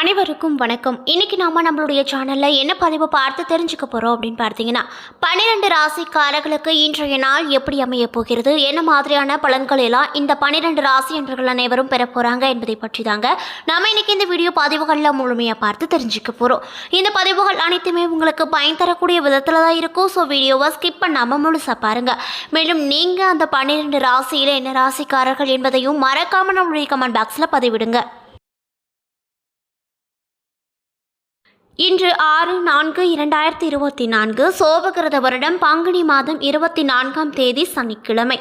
அனைவருக்கும் வணக்கம். இன்னைக்கு நாம நம்மளுடைய சேனல்ல என்ன பதிவு பார்த்து தெரிஞ்சுக்க போறோம் அப்படின்னு பார்த்தீங்கன்னா, 12 ராசிக்காரர்களுக்கு இன்றைய நாள் எப்படி அமைய போகிறது, என்ன மாதிரியான பலன்கள் எல்லாம் இந்த 12 ராசி என்பவர்கள் அனைவரும் பெற போறாங்க என்பதை பற்றி தாங்க நாம இன்னைக்கு இந்த வீடியோ பதிவுகளில் முழுமையா பார்த்து தெரிஞ்சுக்க போறோம். இந்த பதிவுகள் அனைத்துமே உங்களுக்கு பயன் தரக்கூடிய விதத்துல தான் இருக்கும். ஸோ வீடியோவை ஸ்கிப் பண்ணாம முழுசா பாருங்க. மேலும் நீங்க அந்த 12 ராசியில என்ன ராசிக்காரர்கள் என்பதையும் மறக்காம நம்மளுடைய கமெண்ட் பாக்ஸ்ல பதிவிடுங்க. இன்று 6/4/2024 சோபகிருத வருடம் பங்குனி மாதம் 24ஆம் தேதி சனிக்கிழமை.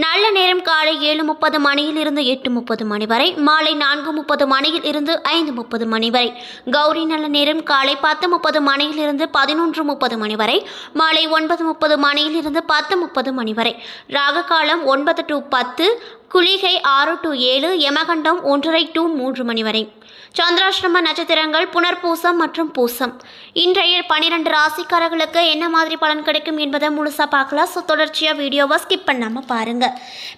நல்ல நேரம் காலை 7:30 மணியிலிருந்து 8:30 மணி வரை, மாலை 4:30 மணியில் இருந்து 5:30 மணி வரை. கௌரி நல்ல நேரம் காலை 10:30 மணியிலிருந்து 11:30 மணி வரை, மாலை 9:30 மணியிலிருந்து 10:30 மணி வரை. ராகு காலம் 9 to 10, குளிகை 6 to 7, யமகண்டம் 1:30 to 3 மணி வரை. சந்திராஷ்டம நட்சத்திரங்கள் புனர்பூசம் மற்றும் பூசம். இன்றைய 12 ராசிக்காரர்களுக்கு என்ன மாதிரி பலன் கிடைக்கும் என்பதை முழுசாக பார்க்கலாம். ஸோ தொடர்ச்சியாக வீடியோவை ஸ்கிப் பண்ணாமல் பாருங்கள்.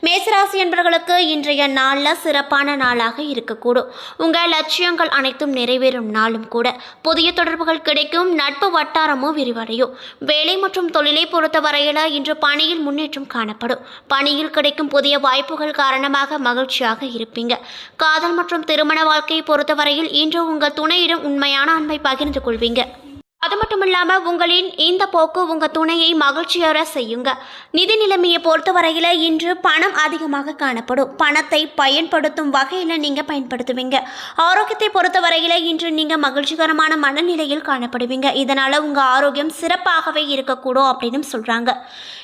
மேசராசி என்பவர்களுக்கு இன்றைய நாளில் சிறப்பான நாளாக இருக்கக்கூடும். உங்கள் லட்சியங்கள் அனைத்தும் நிறைவேறும் நாளும் கூட. புதிய தொடர்புகள் கிடைக்கும், நட்பு வட்டாரமும் விரிவடையும். வேலை மற்றும் தொழிலை பொறுத்தவரையில் இன்று பணியில் முன்னேற்றம் காணப்படும். பணியில் கிடைக்கும் புதிய வாய்ப்புகள் காரணமாக மகிழ்ச்சியாக இருப்பீங்க. காதல் மற்றும் திருமண வாழ்க்கையை பொறுத்தவரை இன்று உங்கள் துணையிடம் உண்மையான அன்பை பகிர்ந்து கொள்வீங்க. அது மட்டும் இல்லாமல் உங்களின் இந்த போக்கு உங்கள் துணையை மகிழ்ச்சியற செய்யுங்க. நிதி நிலைமையை பொறுத்தவரையில் இன்று பணம் அதிகமாக காணப்படும். பணத்தை பயன்படுத்தும் வகையில் நீங்கள் பயன்படுத்துவீங்க. ஆரோக்கியத்தை பொறுத்தவரையில் இன்று நீங்கள் மகிழ்ச்சிகரமான மனநிலையில் காணப்படுவீங்க. இதனால் உங்கள் ஆரோக்கியம் சிறப்பாகவே இருக்கக்கூடும் அப்படின்னு சொல்கிறாங்க.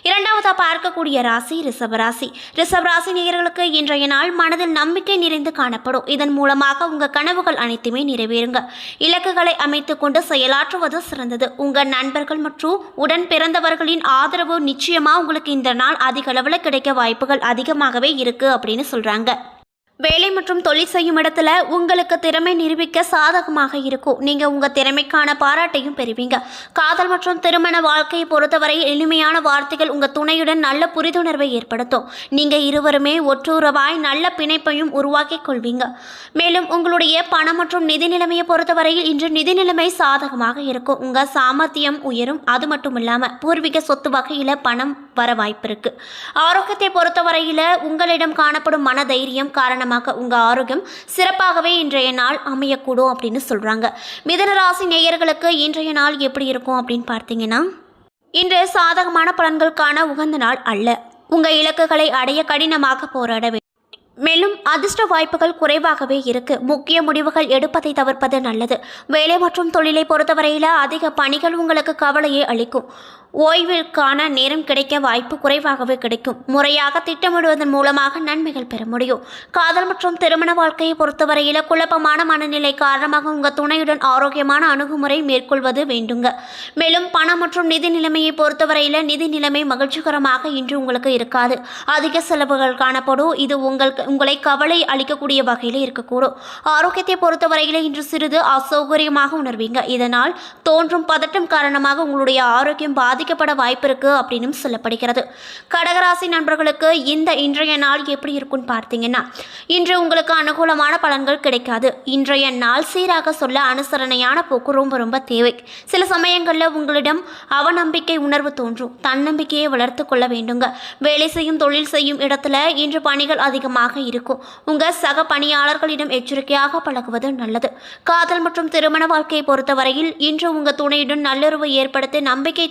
இரண்டாவதாக பார்க்கக்கூடிய ராசி ரிஷபராசி. ரிஷபராசி நேயர்களுக்கு இன்றைய நாள் மனதில் நம்பிக்கை நிறைந்து காணப்படும். இதன் மூலமாக உங்கள் கனவுகள் அனைத்துமே நிறைவேறுங்க. இலக்குகளை அமைத்து கொண்டு செயலாற்றுவது சிறந்தது. உங்கள் நண்பர்கள் மற்றும் உடன் பிறந்தவர்களின் ஆதரவு நிச்சயமா உங்களுக்கு இந்த நாள் அதிக அளவில் கிடைக்க வாய்ப்புகள் அதிகமாகவே இருக்கு அப்படின்னு சொல்றாங்க. வேலை மற்றும் தொழில் செய்யும் இடத்துல உங்களுக்கு திறமை நிரூபிக்க சாதகமாக இருக்கும். நீங்கள் உங்கள் திறமைக்கான பாராட்டையும் பெறுவீங்க. காதல் மற்றும் திருமண வாழ்க்கையை பொறுத்தவரை எளிமையான வார்த்தைகள் உங்கள் துணையுடன் நல்ல புரிந்துணர்வை ஏற்படுத்தும். நீங்கள் இருவருமே ஒற்றுறவாய் நல்ல பிணைப்பையும் உருவாக்கி கொள்வீங்க. மேலும் உங்களுடைய பணம் மற்றும் நிதி நிலைமையை பொறுத்தவரையில் இன்று நிதி நிலைமை சாதகமாக இருக்கும். உங்கள் சாமர்த்தியம் உயரும். அது மட்டும் இல்லாமல் பூர்வீக சொத்து வகையில் பணம் வர வாய்ப்பு இருக்கு. ஆரோக்கியத்தை பொறுத்தவரையில் உங்களிடம் காணப்படும் மனதைரியம் காரணமாக உங்கள் ஆரோக்கியம் சிறப்பாகவே இன்றைய நாள் அமையக்கூடும் அப்படின்னு சொல்கிறாங்க. மிதுன ராசி நேயர்களுக்கு இன்றைய நாள் எப்படி இருக்கும் அப்படின்னு பார்த்தீங்கன்னா, இன்று சாதகமான பலன்களுக்கான உகந்த நாள் அல்ல. உங்கள் இலக்குகளை அடைய கடினமாக போராட வேண்டும். மேலும் அதிர்ஷ்ட வாய்ப்புகள் குறைவாகவே இருக்கு. முக்கிய முடிவுகள் எடுப்பதை தவிர்ப்பது நல்லது. வேலை மற்றும் தொழிலை பொறுத்தவரையில் அதிக பணிகள் உங்களுக்கு கவலையை அளிக்கும். ஓய்விற்கான நேரம் கிடைக்க வாய்ப்பு குறைவாகவே கிடைக்கும். முறையாக திட்டமிடுவதன் மூலமாக நன்மைகள் பெற முடியும். காதல் மற்றும் திருமண வாழ்க்கையை பொறுத்தவரையில் குழப்பமான மனநிலை காரணமாக உங்கள் துணையுடன் ஆரோக்கியமான அணுகுமுறை மேற்கொள்வது வேண்டுங்க. மேலும் பணம் மற்றும் நிதி நிலைமையை பொறுத்தவரையில் நிதி நிலைமை மகிழ்ச்சிகரமாக இன்று உங்களுக்கு இருக்காது. அதிக செலவுகள் காணப்படும். இது உங்களை கவலை அளிக்கக்கூடிய வகையில் இருக்கக்கூடும். ஆரோக்கியத்தை பொறுத்தவரையில் இன்று சிறிது அசௌகரியமாக உணர்வீங்க. இதனால் தோன்றும் பதட்டம் காரணமாக உங்களுடைய ஆரோக்கியம் பாதிக்கப்பட வாய்ப்பு இருக்கு அப்படின்னு சொல்லப்படுகிறது. கடகராசி நண்பர்களுக்கு இந்த இன்றைய நாள் எப்படி இருக்குன்னு பார்த்தீங்கன்னா, இன்று உங்களுக்கு அனுகூலமான பலன்கள் கிடைக்காது. இன்றைய நாள் சீராக சொல்ல அனுசரணையான போக்கு ரொம்ப தேவை. சில சமயங்களில் உங்களிடம் அவநம்பிக்கை உணர்வு தோன்றும். தன்னம்பிக்கையை வளர்த்து கொள்ள வேண்டுங்க. வேலை செய்யும் தொழில் செய்யும் இடத்துல இன்று பணிகள் அதிகமாக இருக்கும். உங்கள் சக பணியாளர்களிடம் எச்சரிக்கையாக பழகுவது நல்லது. காதல் மற்றும் திருமண வாழ்க்கையை பொறுத்தவரையில் இன்று உங்கள் துணையுடன் நல்லுறவு ஏற்படுத்தி நம்பிக்கை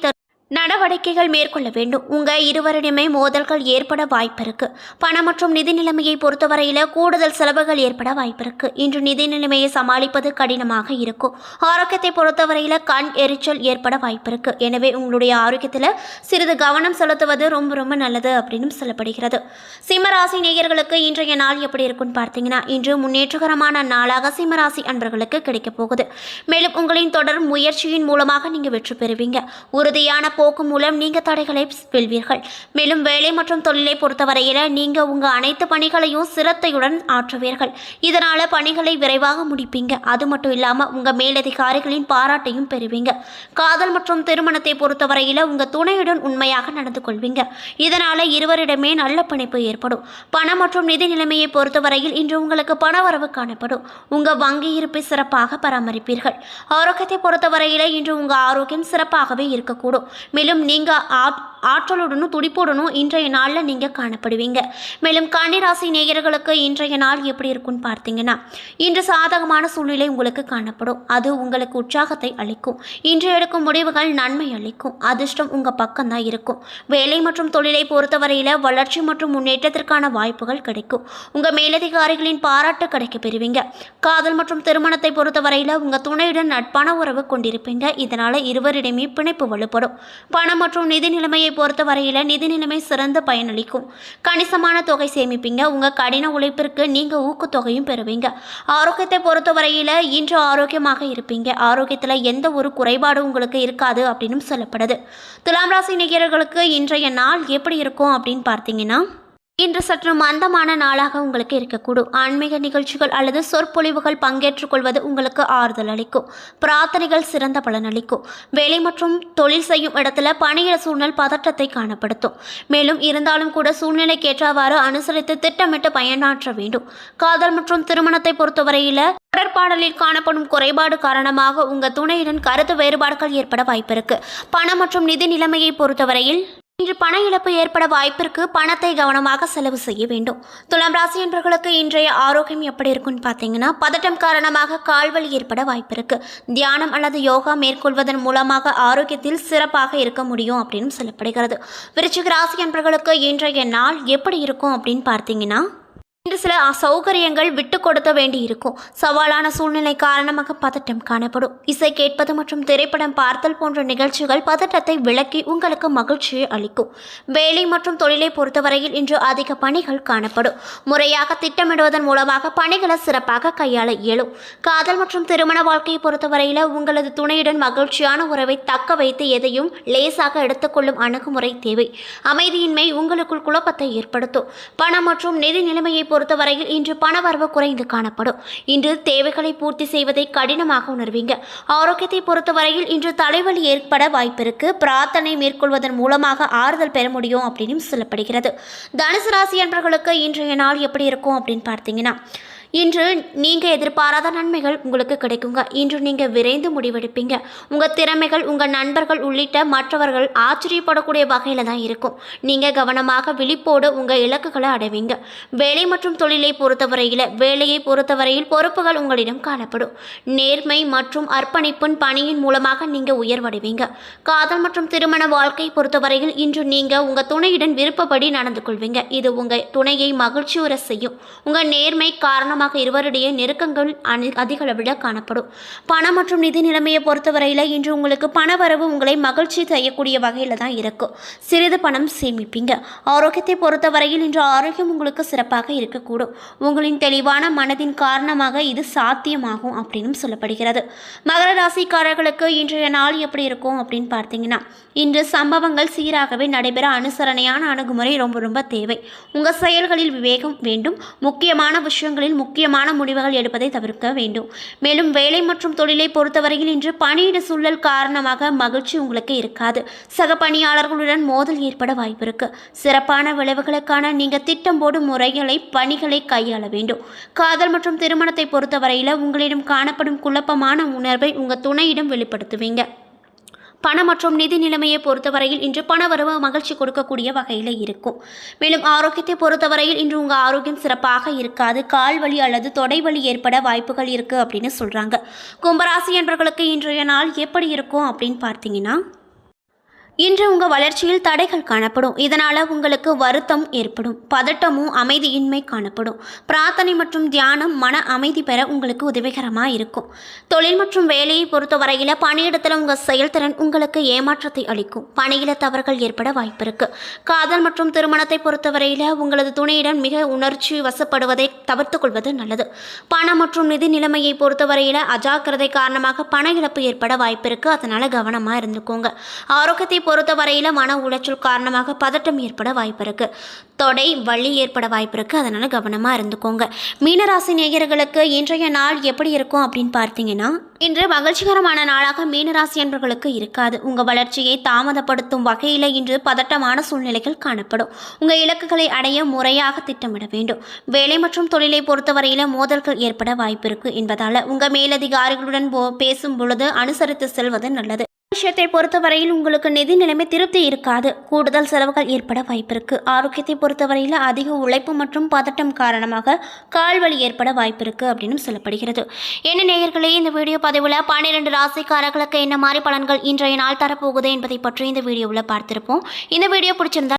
நடவடிக்கைகள் மேற்கொள்ள வேண்டும். உங்கள் இருவரிடமே மோதல்கள் ஏற்பட வாய்ப்பு இருக்கு. பணம் மற்றும் நிதி நிலைமையை பொறுத்தவரையில் கூடுதல் செலவுகள் ஏற்பட வாய்ப்பு இருக்கு. இன்று நிதி நிலைமையை சமாளிப்பது கடினமாக இருக்கும். ஆரோக்கியத்தை பொறுத்தவரையில் கண் எரிச்சல் ஏற்பட வாய்ப்பு இருக்கு. எனவே உங்களுடைய ஆரோக்கியத்தில் சிறிது கவனம் செலுத்துவது ரொம்ப நல்லது அப்படின்னு சொல்லப்படுகிறது. சிம்மராசி நேயர்களுக்கு இன்றைய நாள் எப்படி இருக்குன்னு பார்த்தீங்கன்னா, இன்று முன்னேற்றகரமான நாளாக சிம்மராசி அன்பர்களுக்கு கிடைக்க போகுது. மேலும் உங்களின் தொடர் முயற்சியின் மூலமாக நீங்கள் வெற்றி பெறுவீங்க. உறுதியான போக்கு மூலம் நீங்கள் தடைகளை வெல்வீர்கள். மேலும் வேலை மற்றும் தொழிலை பொறுத்தவரையில் நீங்கள் உங்கள் அனைத்து பணிகளையும் சிரத்தையுடன் ஆற்றுவீர்கள். இதனால் பணிகளை விரைவாக முடிப்பீங்க. அது மட்டும் இல்லாமல் உங்கள் மேலதிகாரிகளின் பாராட்டையும் பெறுவீங்க. காதல் மற்றும் திருமணத்தை பொறுத்தவரையில் உங்கள் துணையுடன் உண்மையாக நடந்து கொள்வீங்க. இதனால் இருவரிடமே நல்ல பிணைப்பு ஏற்படும். பணம் மற்றும் நிதி நிலைமையை பொறுத்தவரையில் இன்று உங்களுக்கு பணவரவு காணப்படும். உங்கள் வங்கி இருப்பை சிறப்பாக பராமரிப்பீர்கள். ஆரோக்கியத்தை பொறுத்தவரையில் இன்று உங்கள் ஆரோக்கியம் சிறப்பாகவே இருக்கக்கூடும். மேலும் நீங்கள் ஆற்றலுடனும் துடிப்புடனும் இன்றைய நாளில் நீங்கள் காணப்படுவீங்க. மேலும் கன்னிராசி நேயர்களுக்கு இன்றைய நாள் எப்படி இருக்குன்னு பார்த்தீங்கன்னா, இன்று சாதகமான சூழ்நிலை உங்களுக்கு காணப்படும். அது உங்களுக்கு உற்சாகத்தை அளிக்கும். இன்று எடுக்கும் முடிவுகள் நன்மை அளிக்கும். அதிர்ஷ்டம் உங்கள் பக்கம்தான் இருக்கும். வேலை மற்றும் தொழிலை பொறுத்தவரையில் வளர்ச்சி மற்றும் முன்னேற்றத்திற்கான வாய்ப்புகள் கிடைக்கும். உங்கள் மேலதிகாரிகளின் பாராட்டு கிடைக்க பெறுவீங்க. காதல் மற்றும் திருமணத்தை பொறுத்தவரையில் உங்கள் துணையுடன் நட்பான உறவு கொண்டிருப்பீங்க. இதனால் இருவரிடமே பிணைப்பு வலுப்படும். பணம் மற்றும் நிதி நிலைமையை பொறுத்தவரையில் நிதி நிலைமை சிறந்த பயனளிக்கும். கணிசமான தொகை சேமிப்பீங்க. உங்கள் கடின உழைப்பிற்கு நீங்கள் ஊக்கத்தொகையும் பெறுவீங்க. ஆரோக்கியத்தை பொறுத்தவரையில் இன்று ஆரோக்கியமாக இருப்பீங்க. ஆரோக்கியத்தில் எந்த ஒரு குறைபாடும் உங்களுக்கு இருக்காது அப்படின்னு சொல்லப்படுது. துலாம் ராசி நேயர்களுக்கு இன்றைய நாள் எப்படி இருக்கும் அப்படின்னு பார்த்தீங்கன்னா, இன்று சற்று மந்தமான நாளாக உங்களுக்கு இருக்கக்கூடும். ஆன்மீக நிகழ்ச்சிகள் அல்லது சொற்பொழிவுகள் பங்கேற்றுக் கொள்வது உங்களுக்கு ஆறுதல் அளிக்கும். பிரார்த்தனைகள் சிறந்த பலன் அளிக்கும். வேலை மற்றும் தொழில் செய்யும் இடத்துல பணியிட சூழ்நிலை பதற்றத்தை காணப்படுத்தும். மேலும் இருந்தாலும் கூட சூழ்நிலைக்கேற்றவாறு அனுசரித்து திட்டமிட்டு பயனாற்ற வேண்டும். காதல் மற்றும் திருமணத்தை பொறுத்தவரையில் தொடர்பாடலில் காணப்படும் குறைபாடு காரணமாக உங்கள் துணையுடன் கருத்து வேறுபாடுகள் ஏற்பட வாய்ப்பிருக்கு. பணம் மற்றும் நிதி நிலைமையை பொறுத்தவரையில் இன்று பண இழப்பு ஏற்பட வாய்ப்பிற்கு. பணத்தை கவனமாக செலவு செய்ய வேண்டும். துலாம் ராசி என்பவர்களுக்கு இன்றைய ஆரோக்கியம் எப்படி இருக்குன்னு பார்த்தீங்கன்னா, பதட்டம் காரணமாக கால்வலி ஏற்பட வாய்ப்பிருக்கு. தியானம் அல்லது யோகா மேற்கொள்வதன் மூலமாக ஆரோக்கியத்தில் சிறப்பாக இருக்க முடியும் அப்படின்னு சொல்லப்படுகிறது. விருச்சிக ராசி என்பவர்களுக்கு இன்றைய நாள் எப்படி இருக்கும் அப்படின்னு பார்த்தீங்கன்னா, இன்று சில அசௌகரியங்கள் விட்டு கொடுக்க வேண்டி இருக்கும். சவாலான சூழ்நிலை காரணமாக பதட்டம் காணப்படும். இசை கேட்பது மற்றும் திரைப்படம் பார்த்தல் போன்ற நிகழ்ச்சிகள் பதட்டத்தை விலக்கி உங்களுக்கு மகிழ்ச்சியை அளிக்கும். வேலை மற்றும் தொழிலை பொறுத்தவரையில் இன்று அதிக பணிகள் காணப்படும். முறையாக திட்டமிடுவதன் மூலமாக பணிகளை சிறப்பாக கையாள இயலும். காதல் மற்றும் திருமண வாழ்க்கையை பொறுத்தவரையில் உங்களது துணையுடன் மகிழ்ச்சியான உறவை தக்க வைத்து எதையும் லேசாக எடுத்துக்கொள்ளும் அணுகுமுறை தேவை. அமைதியின்மை உங்களுக்குள் குழப்பத்தை ஏற்படுத்தும். பணம் மற்றும் நிதி நிலைமையை பொறுத்தவரையில் இன்று பணவரவு குறைந்து காணப்படும். இன்று தேவைகளை பூர்த்தி செய்வதை கடினமாக உணர்வீங்க. ஆரோக்கியத்தை பொறுத்தவரையில் இன்று தலைவலி ஏற்பட வாய்ப்பிருக்கு. பிரார்த்தனை மேற்கொள்வதன் மூலமாக ஆறுதல் பெற முடியும் அப்படின்னு சொல்லப்படுகிறது. தனுசு ராசி என்பவர்களுக்கு இன்றைய நாள் எப்படி இருக்கும் அப்படின்னு பார்த்தீங்கன்னா, இன்று நீங்கள் எதிர்பாராத நன்மைகள் உங்களுக்கு கிடைக்குங்க. இன்று நீங்கள் விரைந்து முடிவெடுப்பீங்க. உங்கள் திறமைகள் உங்கள் நண்பர்கள் உள்ளிட்ட மற்றவர்கள் ஆச்சரியப்படக்கூடிய வகையில் தான் இருக்கும். நீங்கள் கவனமாக விழிப்போடு உங்கள் இலக்குகளை அடைவீங்க. வேலை மற்றும் தொழிலை பொறுத்தவரையில் பொறுப்புகள் உங்களிடம் காணப்படும். நேர்மை மற்றும் அர்ப்பணிப்பின் பணியின் மூலமாக நீங்கள் உயர்வடைவீங்க. காதல் மற்றும் திருமண வாழ்க்கை பொறுத்தவரையில் இன்று நீங்கள் உங்கள் துணையுடன் விருப்பப்படி நடந்து கொள்வீங்க. இது உங்கள் துணையை மகிழ்ச்சியுற செய்யும். உங்கள் நேர்மை காரணமாக இருவருடைய நெருக்கங்கள் அதிக அளவில் காணப்படும். பணம் மற்றும் நிதி நிலைமையை பொறுத்தவரையில் இன்று உங்களுக்கு பணவரவு உங்களை மகிழ்ச்சி செய்யக்கூடிய வகையில் தான் இருக்கும். சிறிது பணம் சேமிப்பீங்க. ஆரோக்கியத்தை பொறுத்தவரையில் இன்று ஆரோக்கியம் உங்களுக்கு சிறப்பாக இருக்கக்கூடும். உங்களின் தெளிவான மனதின் காரணமாக இது சாத்தியமாகும் அப்படின்னு சொல்லப்படுகிறது. மகர ராசிக்காரர்களுக்கு இன்றைய நாள் எப்படி இருக்கும் அப்படின்னு பார்த்தீங்கன்னா, இன்று சம்பவங்கள் சீராகவே நடைபெற அனுசரணையான அணுகுமுறை ரொம்ப தேவை. உங்கள் செயல்களில் விவேகம் வேண்டும். முக்கியமான விஷயங்களில் முக்கியமான முடிவுகள் எடுப்பதை தவிர்க்க வேண்டும். மேலும் வேலை மற்றும் தொழிலை பொறுத்தவரையில் இன்று பணியிட சூழல் காரணமாக மகிழ்ச்சி உங்களுக்கு இருக்காது. சக பணியாளர்களுடன் மோதல் ஏற்பட வாய்ப்பு இருக்கு. சிறப்பான விளைவுகளுக்கான நீங்கள் திட்டம் போடும் பணிகளை கையாள வேண்டும். காதல் மற்றும் திருமணத்தை பொறுத்தவரையில் உங்களிடம் காணப்படும் குழப்பமான உணர்வை உங்கள் துணையிடம் வெளிப்படுத்துவீங்க. பணம் மற்றும் நிதி நிலைமையை பொறுத்தவரையில் இன்று பணவரவு மகிழ்ச்சி கொடுக்கக்கூடிய வகையில் இருக்கும். மேலும் ஆரோக்கியத்தை பொறுத்தவரையில் இன்று உங்கள் ஆரோக்கியம் சிறப்பாக இருக்காது. கால்வலி அல்லது தொடைவலி ஏற்பட வாய்ப்புகள் இருக்குது அப்படின்னு சொல்கிறாங்க. கும்பராசி என்பவர்களுக்கு இன்றைய நாள் எப்படி இருக்கும் அப்படின்னு பார்த்தீங்கன்னா, இன்று உங்கள் வளர்ச்சியில் தடைகள் காணப்படும். இதனால் உங்களுக்கு வருத்தம் ஏற்படும். பதட்டமும் அமைதியின்மை காணப்படும். பிரார்த்தனை மற்றும் தியானம் மன அமைதி பெற உங்களுக்கு உதவிகரமாக இருக்கும். தொழில் மற்றும் வேலையை பொறுத்தவரையில் பணியிடத்தில் உங்கள் செயல்திறன் உங்களுக்கு ஏமாற்றத்தை அளிக்கும். பணியில தவறுகள் ஏற்பட வாய்ப்பு இருக்கு. காதல் மற்றும் திருமணத்தை பொறுத்தவரையில் உங்களது துணையிடம் மிக உணர்ச்சி வசப்படுவதை தவிர்த்து கொள்வது நல்லது. பணம் மற்றும் நிதி நிலைமையை பொறுத்தவரையில் அஜாக்கிரதை காரணமாக பண இழப்பு ஏற்பட வாய்ப்பு இருக்கு. அதனால கவனமாக இருந்துக்கோங்க. ஆரோக்கியத்தை பொறுத்தவரையில் மன உளைச்சல் காரணமாக பதட்டம் ஏற்பட வாய்ப்பு இருக்கு. தொடை வலி ஏற்பட வாய்ப்பு இருக்கு. அதனால கவனமாக இருந்துக்கோங்க. மீனராசி நேயர்களுக்கு இன்றைய நாள் எப்படி இருக்கும் அப்படின்னு பார்த்தீங்கன்னா, இன்று மகிழ்ச்சிகரமான நாளாக மீனராசி என்பவர்களுக்கு இருக்காது. உங்கள் வளர்ச்சியை தாமதப்படுத்தும் வகையில் இன்று பதட்டமான சூழ்நிலைகள் காணப்படும். உங்கள் இலக்குகளை அடைய முறையாக திட்டமிட வேண்டும். வேலை மற்றும் தொழிலை பொறுத்தவரையில் மோதல்கள் ஏற்பட வாய்ப்பு இருக்கு என்பதால் உங்கள் மேலதிகாரிகளுடன் பேசும் பொழுது அனுசரித்து செல்வது நல்லது. விஷயத்தை பொறுத்தவரையில் உங்களுக்கு நிதி நிலைமை திருப்தி இருக்காது. கூடுதல் செலவுகள் ஏற்பட வாய்ப்பிருக்கு. ஆரோக்கியத்தை பொறுத்தவரையில் அதிக உழைப்பு மற்றும் பதட்டம் காரணமாக கால்வலி ஏற்பட வாய்ப்பிருக்கு அப்படின்னு சொல்லப்படுகிறது. என்ன நேயர்களே, இந்த வீடியோ பதிவில் 12 ராசிக்காரர்களுக்கு என்ன மாதிரி பலன்கள் இன்றைய நாள் தரப்போகுது என்பதை பற்றி இந்த வீடியோவில் பார்த்திருப்போம். இந்த வீடியோ பிடிச்சிருந்தா